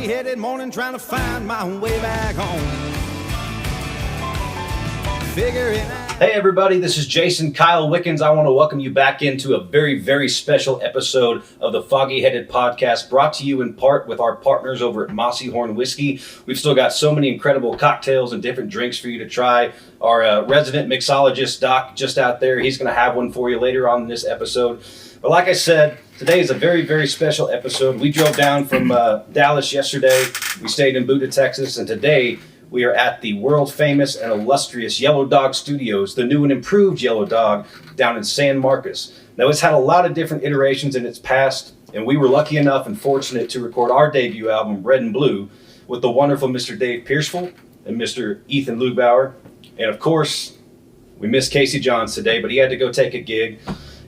foggy headed morning trying to find my way back home. Figuring out. Hey everybody, this is Jason Kyle Wickens. I want to welcome you back into a very, very special episode of the Foggy Headed Podcast, brought to you in part with our partners over at Mossy Horn Whiskey. We've still got so many incredible cocktails and different drinks for you to try. Our resident mixologist, Doc, just out there, he's going to have one for you later on in this episode. But like I said, today is a very, very special episode. We drove down from Dallas yesterday. We stayed in Buda, Texas, and today we are at the world famous and illustrious Yellow Dog Studios, the new and improved Yellow Dog down in San Marcos. Now, it's had a lot of different iterations in its past, and we were lucky enough and fortunate to record our debut album, Red and Blue, with the wonderful Mr. Dave Percefull and Mr. Ethan Lugbauer. And of course, we missed Casey Johns today, but he had to go take a gig.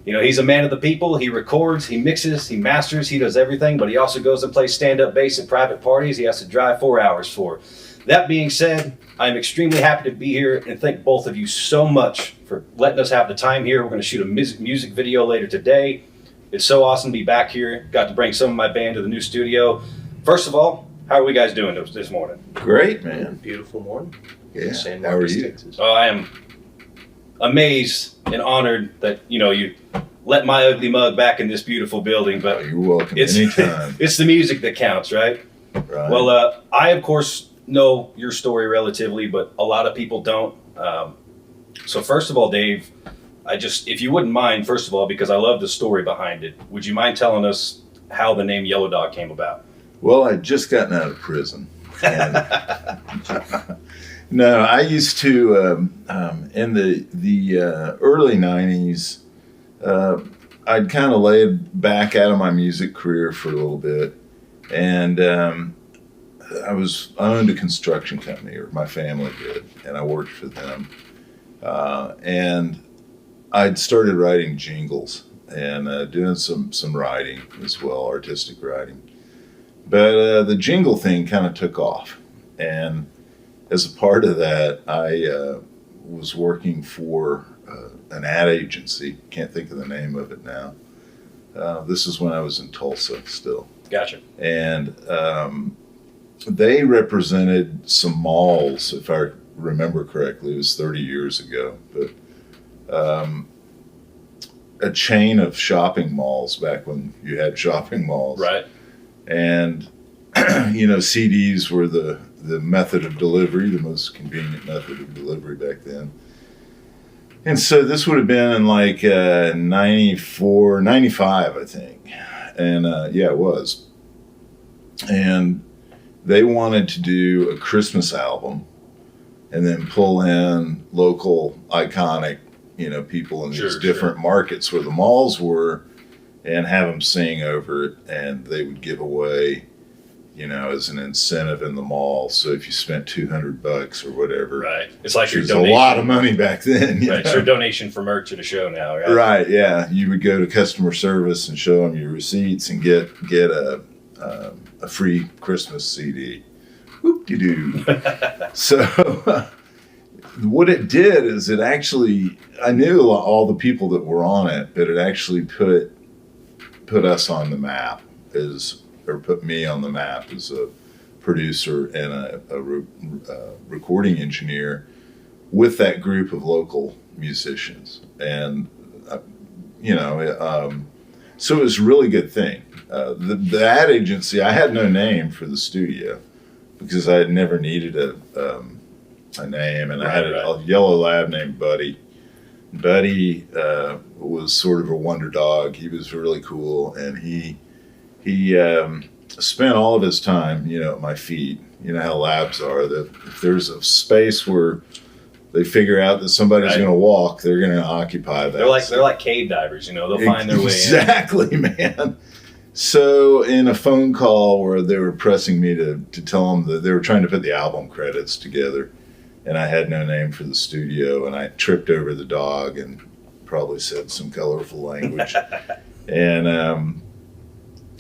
You know, he's a man of the people. He records, he mixes, he masters, he does everything, but he also goes and plays stand-up bass at private parties he has to drive 4 hours for. That being said, I'm extremely happy to be here and thank both of you so much for letting us have the time here. We're going to shoot a music video later today. It's so awesome to be back here. Got to bring some of my band to the new studio. First of all, how are we guys doing this morning? Great, man. Beautiful morning. Yeah. San How are Marcos, you? Texas. Oh, I am amazed and honored that, you let my ugly mug back in this beautiful building, but You're welcome it's, anytime. it's the music that counts, right? Right. Well, I, of course, know your story relatively, but a lot of people don't. So first of all, Dave, if you wouldn't mind, first of all, because I love the story behind it, would you mind telling us how the name Yellow Dog came about? Well, I'd just gotten out of prison. And no, I used to, in the early 90s, I'd kind of laid back out of my music career for a little bit. And I owned a construction company, or my family did, and I worked for them. And I'd started writing jingles and doing some writing as well, artistic writing. But the jingle thing kind of took off. And as a part of that, I was working for an ad agency. Can't think of the name of it now. This is when I was in Tulsa still. Gotcha. And they represented some malls, if I remember correctly. It was 30 years ago, but a chain of shopping malls back when you had shopping malls. Right. And, CDs were the method of delivery, the most convenient method of delivery back then. And so this would have been in like 94, 95, I think. And yeah, it was. And they wanted to do a Christmas album and then pull in local iconic, people in these different markets where the malls were and have them sing over it, and they would give away, as an incentive in the mall. So if you spent $200 or whatever. Right. It's like your which was donation. a lot of money back then. Right. It's your donation for merch at a show now, right? Right, yeah. You would go to customer service and show them your receipts and get a free Christmas CD. Whoop-de-doo. So what it did is it actually, I knew all the people that were on it, but it actually put us on the map or put me on the map as a producer and a recording engineer with that group of local musicians. And, so it was a really good thing. The ad agency, I had no name for the studio because I had never needed a name, and I had a yellow lab named Buddy. Buddy was sort of a wonder dog. He was really cool, and he spent all of his time, at my feet. You know how labs are. That if there's a space where they figure out that somebody's going to walk, they're going to occupy that. They're like cave divers. They'll find their way in. Exactly, man. So in a phone call where they were pressing me to tell them that they were trying to put the album credits together, and I had no name for the studio, and I tripped over the dog and probably said some colorful language. And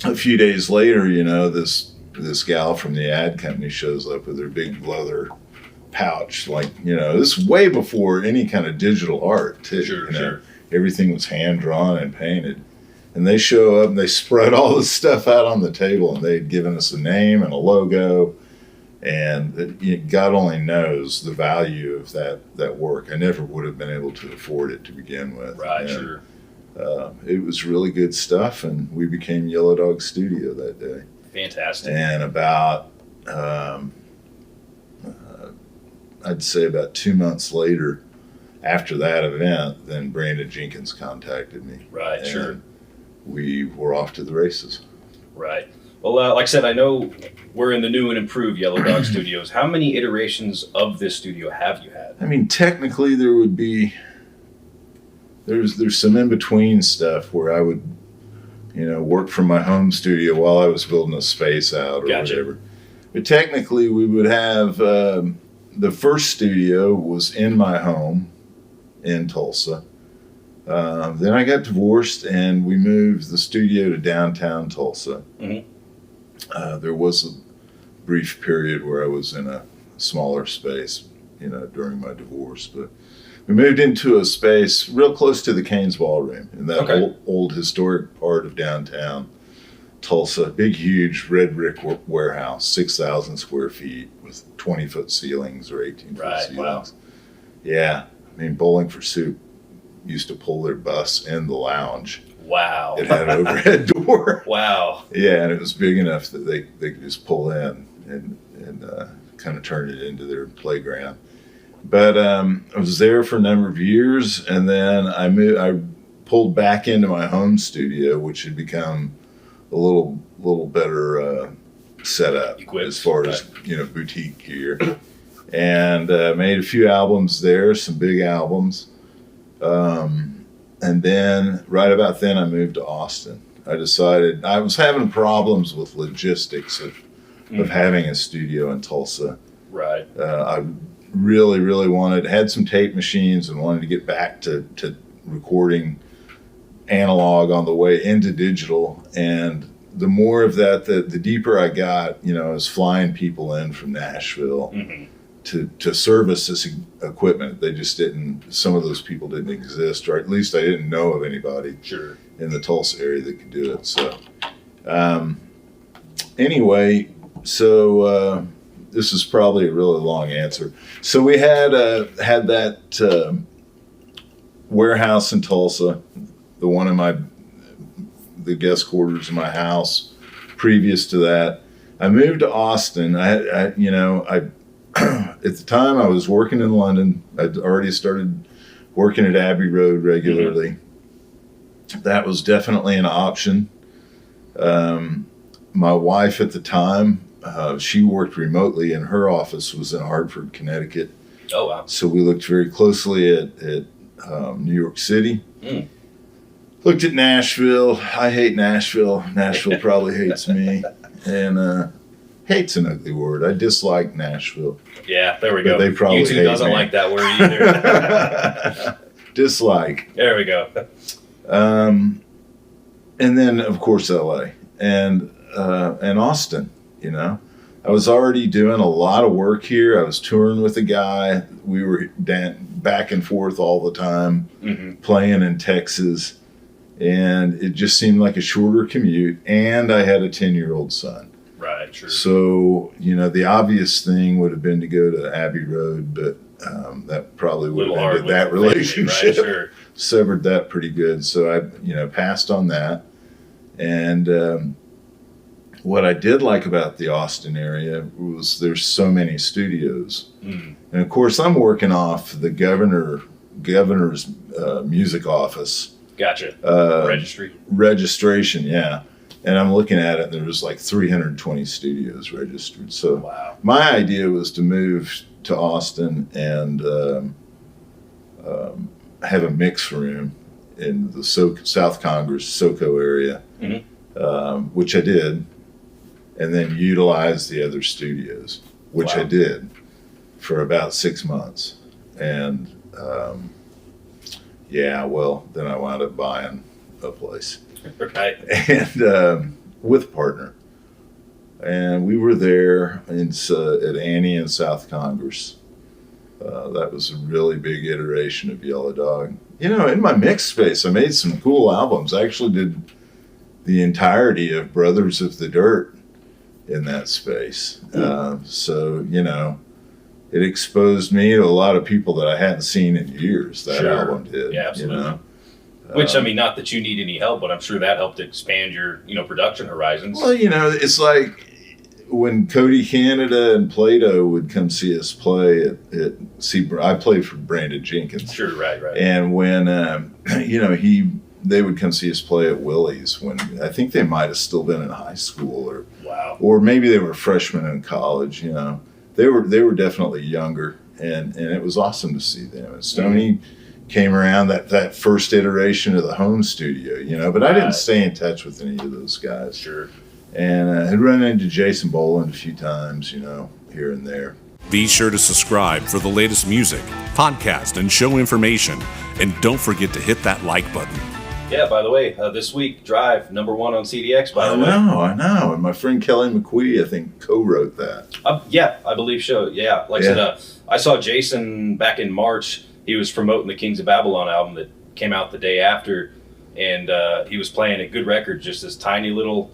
a few days later, this gal from the ad company shows up with her big leather pouch. This is way before any kind of digital art, too. Sure. Everything was hand drawn and painted. And they show up and they spread all this stuff out on the table, and they'd given us a name and a logo, and God only knows the value of that work. I never would have been able to afford it to begin with. Right, sure. It was really good stuff, and we became Yellow Dog Studio that day. Fantastic. And about, I'd say about 2 months later, after that event, then Brandon Jenkins contacted me. Right, sure. We were off to the races. Right. Well, like I said, I know we're in the new and improved Yellow Dog Studios. How many iterations of this studio have you had? I mean, technically there would be, there's some in-between stuff where I would, work from my home studio while I was building a space out or Gotcha. whatever. But technically we would have, the first studio was in my home in Tulsa. Then I got divorced and we moved the studio to downtown Tulsa. Mm-hmm. There was a brief period where I was in a smaller space, during my divorce, but we moved into a space real close to the Cain's Ballroom in that old historic part of downtown Tulsa. Big, huge red brick warehouse, 6,000 square feet with 20-foot ceilings or 18-foot ceilings. Wow. Yeah. I mean, Bowling for Soup used to pull their bus in the lounge. Wow. It had an overhead door. Wow. Yeah, and it was big enough that they could just pull in and kind of turn it into their playground. But I was there for a number of years, and then I pulled back into my home studio, which had become a little better set up as far as boutique gear, and made a few albums there, some big albums. And then right about then I moved to Austin. I decided I was having problems with logistics of having a studio in Tulsa. Right. I really, really had some tape machines and wanted to get back to recording analog on the way into digital. And the more of that, the deeper I got, I was flying people in from Nashville. Mm-hmm. To service this equipment. They just some of those people didn't exist, or at least I didn't know of anybody in the Tulsa area that could do it. So anyway, this is probably a really long answer. So we had that warehouse in Tulsa, the one in the guest quarters in my house. Previous to that, I moved to Austin. At the time, I was working in London. I'd already started working at Abbey Road regularly. Mm-hmm. That was definitely an option. My wife at the time, she worked remotely, and her office was in Hartford, Connecticut. Oh, wow. So we looked very closely at New York City. Mm. Looked at Nashville. I hate Nashville. Nashville probably hates me. And hate's an ugly word. I dislike Nashville. Yeah, there we go. They probably YouTube doesn't like that word either. Dislike. There we go. And then, of course, LA and Austin. I was already doing a lot of work here. I was touring with a guy. We were back and forth all the time, mm-hmm. playing in Texas, and it just seemed like a shorter commute. And I had a 10-year-old son. Right, sure. So, the obvious thing would have been to go to Abbey Road, but that probably would have ended that relationship. Family, right, sure. Severed that pretty good. So I, passed on that. And what I did like about the Austin area was there's so many studios. Mm. And of course, I'm working off the governor's music office. Gotcha. Registration, yeah. And I'm looking at it, and there was like 320 studios registered. So wow. My idea was to move to Austin and have a mix room in the South Congress, SoCo area, mm-hmm. Which I did, and then utilize the other studios, which wow. I did for about 6 months. And then I wound up buying a place. Right. And with a partner. And we were there at Annie in South Congress. That was a really big iteration of Yellow Dog. In my mix space, I made some cool albums. I actually did the entirety of Brothers of the Dirt in that space. So, you know, it exposed me to a lot of people that I hadn't seen in years. That album did. Yeah, absolutely. You know? Which, I mean, not that you need any help, but I'm sure that helped expand your, you know, production horizons. Well, you know, it's like when Cody Canada and Plato would come see us play I played for Brandon Jenkins. Sure, right. And when, you know, they would come see us play at Willie's when I think they might have still been in high school or maybe they were freshmen in college, you know. They were definitely younger and it was awesome to see them. And Stoney came around that first iteration of the home studio, you know, but I didn't stay in touch with any of those guys. Sure. And I had run into Jason Boland a few times, you know, here and there. Be sure to subscribe for the latest music, podcast, and show information. And don't forget to hit that like button. Yeah, by the way, this week, Drive, #1 on CDX, by the way. I know. And my friend Kelly McQuee, I think, co-wrote that. Yeah, I believe so. Yeah. I said, I saw Jason back in March. He was promoting the Kings of Babylon album that came out the day after. And he was playing a Good Record, just this tiny little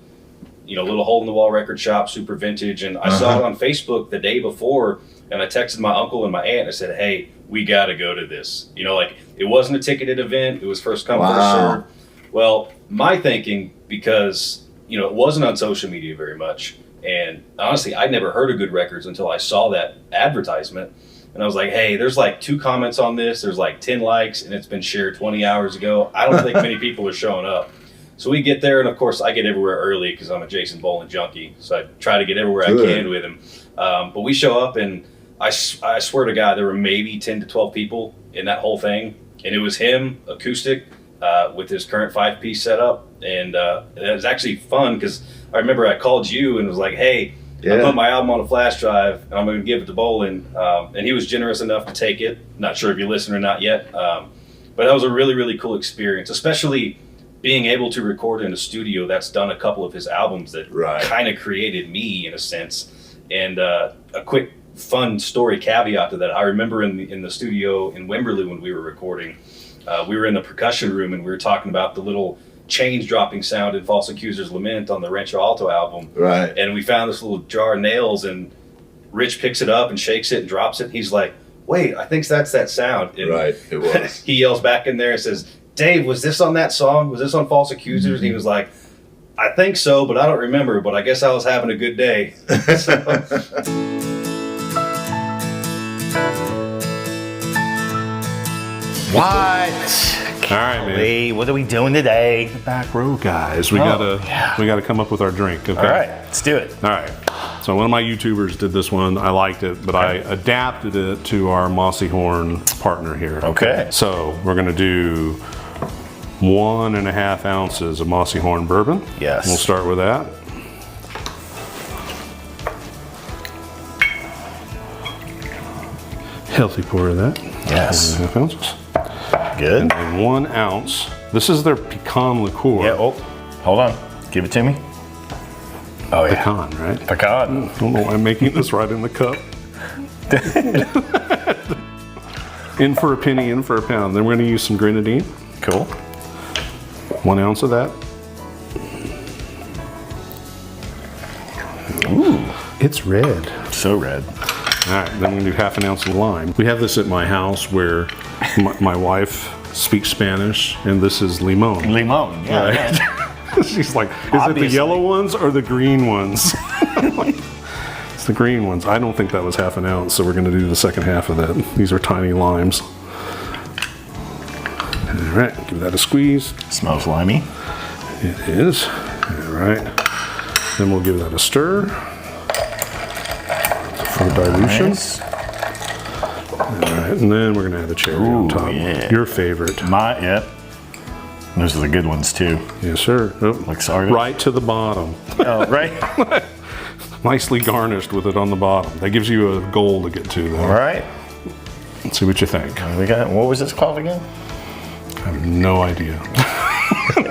hole-in-the-wall record shop, super vintage. And I saw it on Facebook the day before, and I texted my uncle and my aunt. And I said, hey, we got to go to this. You know, like, it wasn't a ticketed event. It was first come, first serve. Well, my thinking, because, you know, it wasn't on social media very much. And honestly, I'd never heard of Good Records until I saw that advertisement. And I was like, hey, there's like 2 comments on this. There's like 10 likes, and it's been shared 20 hours ago. I don't think many people are showing up. So we get there, and of course, I get everywhere early because I'm a Jason Boland junkie. So I try to get everywhere I can with him. But we show up, and I swear to God, there were maybe 10 to 12 people in that whole thing. And it was him, acoustic, with his current 5-piece setup. And it was actually fun because I remember I called you and was like, hey, I put my album on a flash drive, and I'm going to give it to Boland. And he was generous enough to take it. Not sure if you listen or not yet. But that was a really, really cool experience, especially being able to record in a studio that's done a couple of his albums that kind of created me in a sense. And a quick fun story caveat to that. I remember in the studio in Wimberley when we were recording, we were in the percussion room and we were talking about the little chains dropping sound in False Accuser's Lament on the Rancho Alto album. Right. And we found this little jar of nails, and Rich picks it up and shakes it and drops it. And he's like, wait, I think that's that sound. And it was. He yells back in there and says, Dave, was this on that song? Was this on False Accusers? And he was like, I think so, but I don't remember, but I guess I was having a good day. What? All right, man. What are we doing today? Back row guys. We gotta come up with our drink. Okay. All right, let's do it. All right. So one of my YouTubers did this one. I liked it, but I adapted it to our Mossy Horn partner here. Okay. So we're gonna do 1.5 ounces of Mossy Horn bourbon. Yes. We'll start with that. Healthy pour of that. Yes. 1.5 ounces. Good. And then 1 ounce. This is their pecan liqueur. Yeah. Oh, hold on. Give it to me. Oh yeah. Pecan, right? Pecan. I don't know why I'm making this right in the cup. In for a penny, in for a pound. Then we're going to use some grenadine. Cool. 1 ounce of that. Ooh. It's red. So red. All right, then we're going to do 1/2 ounce of lime. We have this at my house where my wife speaks Spanish, and this is limon. Limon, yeah. Right? She's like, is it the yellow ones or the green ones? It's the green ones. I don't think that was 1/2 ounce, so we're going to do the second half of that. These are tiny limes. All right, give that a squeeze. Smells limey. It is. All right. Then we'll give that a stir for dilution. Nice. All right, and then we're going to add the cherry on top. Yeah. Your favorite. Yep. Those are the good ones too. Yes, sir. Oh, Like sorry. right to the bottom. Oh, right. Nicely garnished with it on the bottom. That gives you a goal to get to, though. All right. Let's see what you think. We got. What was this called again? I have no idea.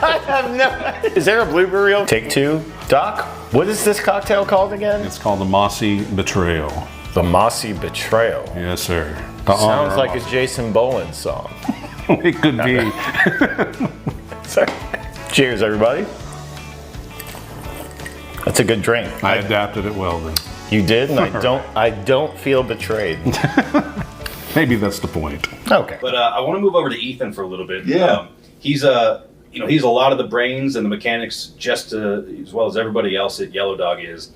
I have no. Is there a blueberry? Take 2, Doc. What is this cocktail called again? It's called the Mossy Betrayal. The Mossy Betrayal. Yes, sir. Sounds like a Jason Boland song. It could be. Sorry. Cheers, everybody. That's a good drink. I adapted it well then. You did, and I don't feel betrayed. Maybe that's the point. Okay. But I want to move over to Ethan for a little bit. Yeah. He's he's a lot of the brains and the mechanics, just as well as everybody else at Yellow Dog is.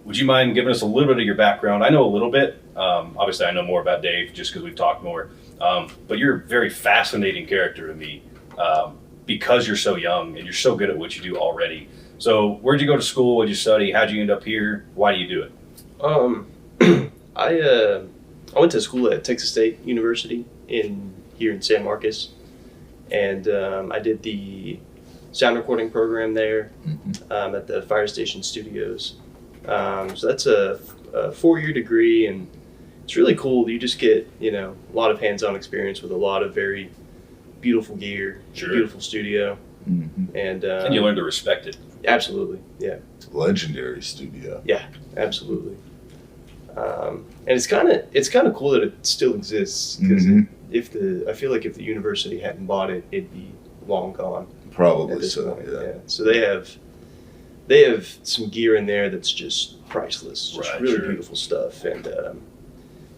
Would you mind giving us a little bit of your background? I know a little bit. Obviously, I know more about Dave just because we've talked more. But you're a very fascinating character to me because you're so young and you're so good at what you do already. So where'd you go to school? What'd you study? How'd you end up here? Why do you do it? I went to school at Texas State University here in San Marcos, and I did the sound recording program there at the Fire Station Studios. So that's a 4-year degree, and it's really cool. You just get a lot of hands-on experience with a lot of very beautiful gear, beautiful studio, and you learn to respect it. Absolutely, yeah. Legendary studio. Yeah, absolutely. And it's kind of cool that it still exists, because I feel like if the university hadn't bought it, it'd be long gone. Probably so. Yeah. So they have some gear in there that's just priceless, just really beautiful stuff, and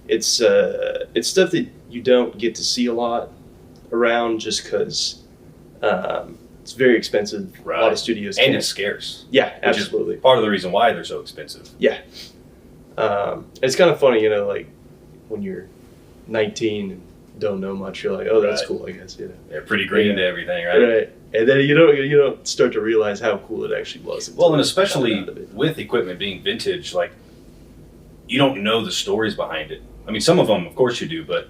it's stuff that you don't get to see a lot around, just because it's very expensive. Right. A lot of studios and can't. it's scarce. Yeah, Which absolutely. is part of the reason why they're so expensive. Yeah. It's kind of funny, like when you're 19 and don't know much, you're like, oh, that's cool, I guess. They're pretty green to everything, right? Right. And then you don't start to realize how cool it actually was. Well, and especially with equipment being vintage, like, you don't know the stories behind it. I mean, some of them, of course you do, but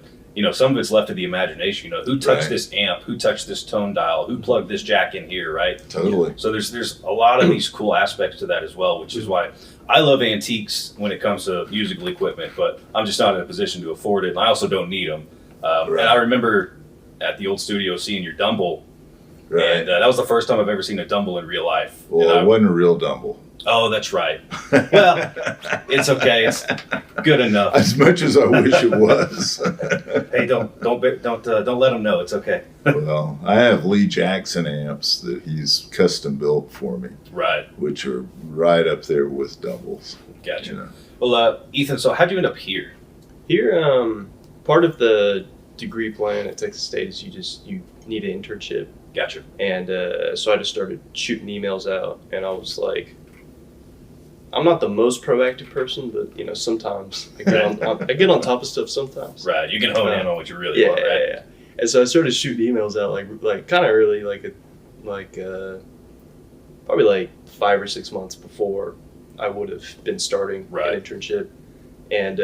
some of it's left to the imagination. Who touched this amp? Who touched this tone dial? Who plugged this jack in here? Right? Totally. So there's a lot of these cool aspects to that as well, which is why I love antiques when it comes to musical equipment, but I'm just not in a position to afford it, and I also don't need them. And I remember at the old studio seeing your Dumble, and that was the first time I've ever seen a Dumble in real life. Well, it wasn't a real Dumble. Oh, that's right. Well, it's okay. It's good enough. As much as I wish it was. Hey, don't let him know. It's okay. Well, I have Lee Jackson amps that he's custom built for me. Right. Which are right up there with doubles. Gotcha. Well, Ethan, so how'd you end up here? Here, part of the degree plan at Texas State is you need an internship. Gotcha. And so I just started shooting emails out, and I was like, I'm not the most proactive person, but sometimes I get on top of stuff sometimes. Right, you can hone in on what you really want, right? Yeah. And so I started shooting emails out like kind of early, probably like 5 or 6 months before I would have been starting an internship, and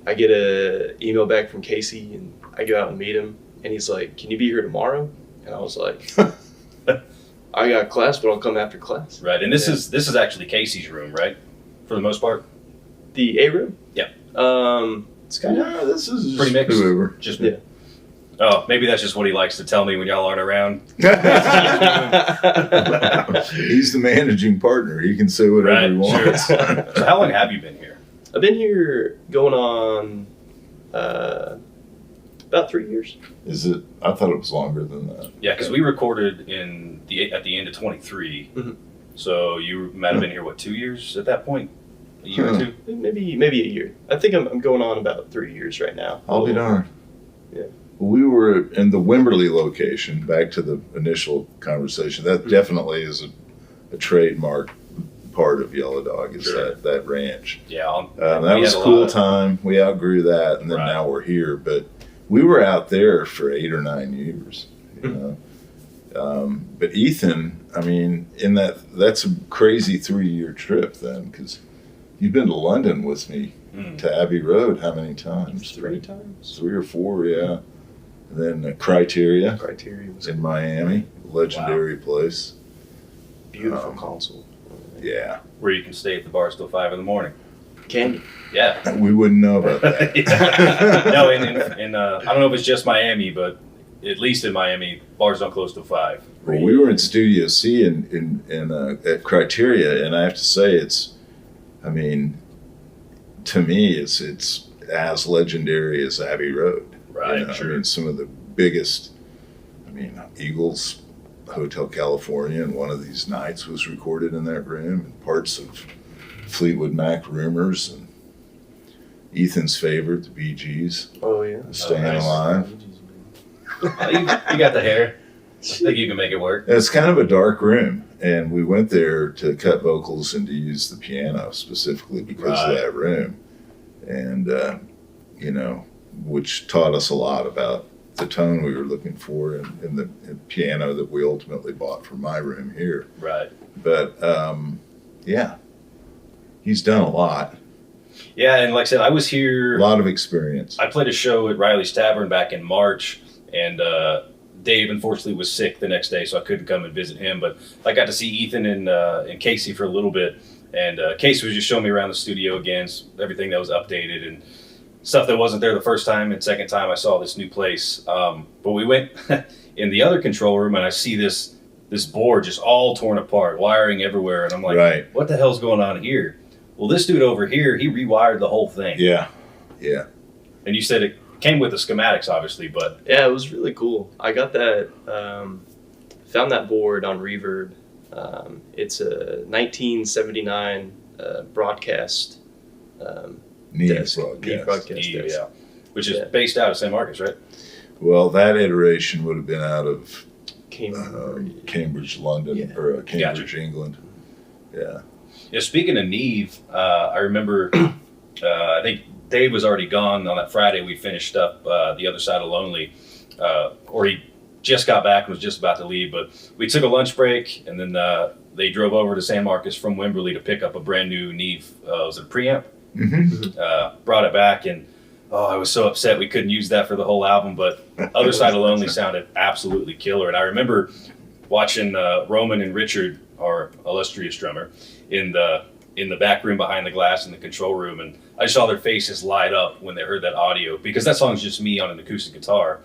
I get a email back from Casey, and I go out and meet him, and he's like, "Can you be here tomorrow?" And I was like, I got class, but I'll come after class. Right, and this is actually Casey's room, right? For the most part. The A room? Yeah. It's kind of this is pretty mixed. Whoever. Just Oh, maybe that's just what he likes to tell me when y'all aren't around. He's the managing partner. He can say whatever he wants. Sure. So how long have you been here? I've been here going on about 3 years. Is it? I thought it was longer than that. Yeah, because we recorded at the end of 23. Mm-hmm. So you might have been here, 2 years at that point? A year or two? Maybe a year. I think I'm going on about 3 years right now. I'll be darned. Yeah. We were in the Wimberley location, back to the initial conversation. That definitely is a trademark part of Yellow Dog, is that ranch. Yeah. That was a cool time. We outgrew that, and then now we're here. But we were out there for 8 or 9 years. But Ethan, I mean, that's a crazy 3-year trip then, because you've been to London with me to Abbey Road how many times? 3 times. 3 or 4, yeah. And then Criteria. Criteria was in Miami, legendary place. Beautiful console. Yeah. Where you can stay at the bar till 5 a.m. Can you? Yeah. We wouldn't know about that. No, in I don't know if it's just Miami, but at least in Miami, bars don't close till 5. Well, we were in Studio C at Criteria, and I have to say to me, it's as legendary as Abbey Road. Right, sure. I mean, some of the biggest, Eagles Hotel California, and one of these nights was recorded in that room, and parts of Fleetwood Mac Rumors, and Ethan's favorite, the Bee Gees, Oh yeah. Staying nice. Alive. You got the hair. I think you can make it work. It's kind of a dark room, and we went there to cut vocals and to use the piano specifically because of that room, and which taught us a lot about the tone we were looking for in the piano that we ultimately bought for my room here. Right. But yeah, he's done a lot. Yeah, and like I said, I was here. A lot of experience. I played a show at Riley's Tavern back in March, and Dave unfortunately was sick the next day, so I couldn't come and visit him. But I got to see Ethan and Casey for a little bit, and Casey was just showing me around the studio again, everything that was updated and stuff that wasn't there the first time and second time I saw this new place. But we went in the other control room, and I see this board just all torn apart, wiring everywhere, and I'm like, what the hell's going on here? Well, this dude over here, he rewired the whole thing. Yeah. And you said it came with the schematics, obviously, but... Yeah, it was really cool. I got that, found that board on Reverb. It's a 1979 broadcast Neve desk. broadcast. Neve broadcast Neve, desk. yeah. Which is based out of San Marcos, right? Well, that iteration would have been out of Cambridge. London, or Cambridge, England. Yeah. Yeah, speaking of Neve, I remember, I think Dave was already gone on that Friday. We finished up The Other Side of Lonely, or he just got back and was just about to leave. But we took a lunch break, and then they drove over to San Marcos from Wimberley to pick up a brand new Neve. Was it a preamp? Mm-hmm. Brought it back, and I was so upset we couldn't use that for the whole album. But Other Side of Lonely sounded absolutely killer. And I remember watching Roman and Richard, our illustrious drummer, in the back room behind the glass in the control room, and I saw their faces light up when they heard that audio, because that song's just me on an acoustic guitar.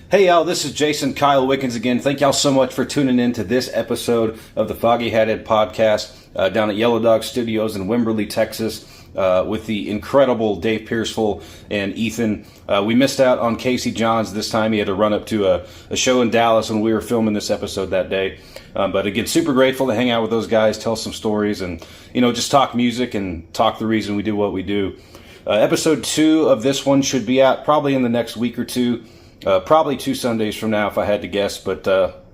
Hey y'all, this is Jason Kyle Wickens again. Thank y'all so much for tuning in to this episode of the Foggy Headed Podcast down at Yellow Dog Studios in Wimberley, Texas, with the incredible Dave Percefull and Ethan. We missed out on Casey Johns this time. He had to run up to a show in Dallas when we were filming this episode that day. But again, super grateful to hang out with those guys, tell some stories, and just talk music and talk the reason we do what we do. Episode 2 of this one should be out probably in the next week or two, probably 2 Sundays from now if I had to guess, but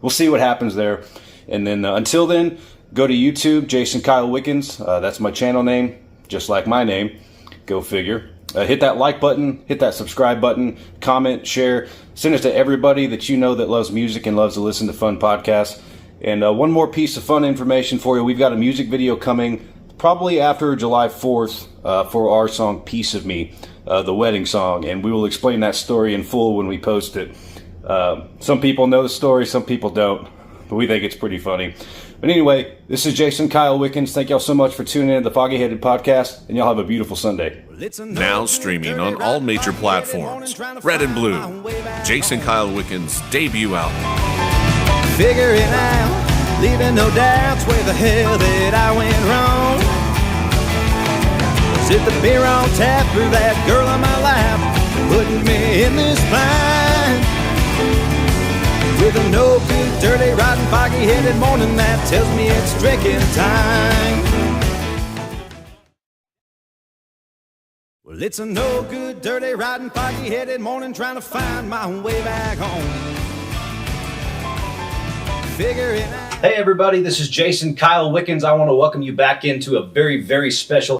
we'll see what happens there. And then until then, go to YouTube, Jason Kyle Wickens. That's my channel name, just like my name. Go figure. Hit that like button, hit that subscribe button, comment, share, send it to everybody that you know that loves music and loves to listen to fun podcasts. And one more piece of fun information for you. We've got a music video coming probably after July 4th for our song Piece of Me, the wedding song. And we will explain that story in full when we post it. Some people know the story, some people don't. But we think it's pretty funny. But anyway, this is Jason Kyle Wickens. Thank y'all so much for tuning in to the Foggy Headed Podcast. And y'all have a beautiful Sunday. Now streaming on all major platforms. Red and Blue. Jason Kyle Wickens' debut album. Figuring out, leaving no doubts where the hell that I went wrong. Was it the beer on tap or that girl on my lap putting me in this bind? With a no good, dirty, rotten, foggy-headed morning that tells me it's drinking time. Well, it's a no good, dirty, rotten, foggy-headed morning trying to find my way back home. Hey everybody, this is Jason Kyle Wickens. I want to welcome you back into a very, very special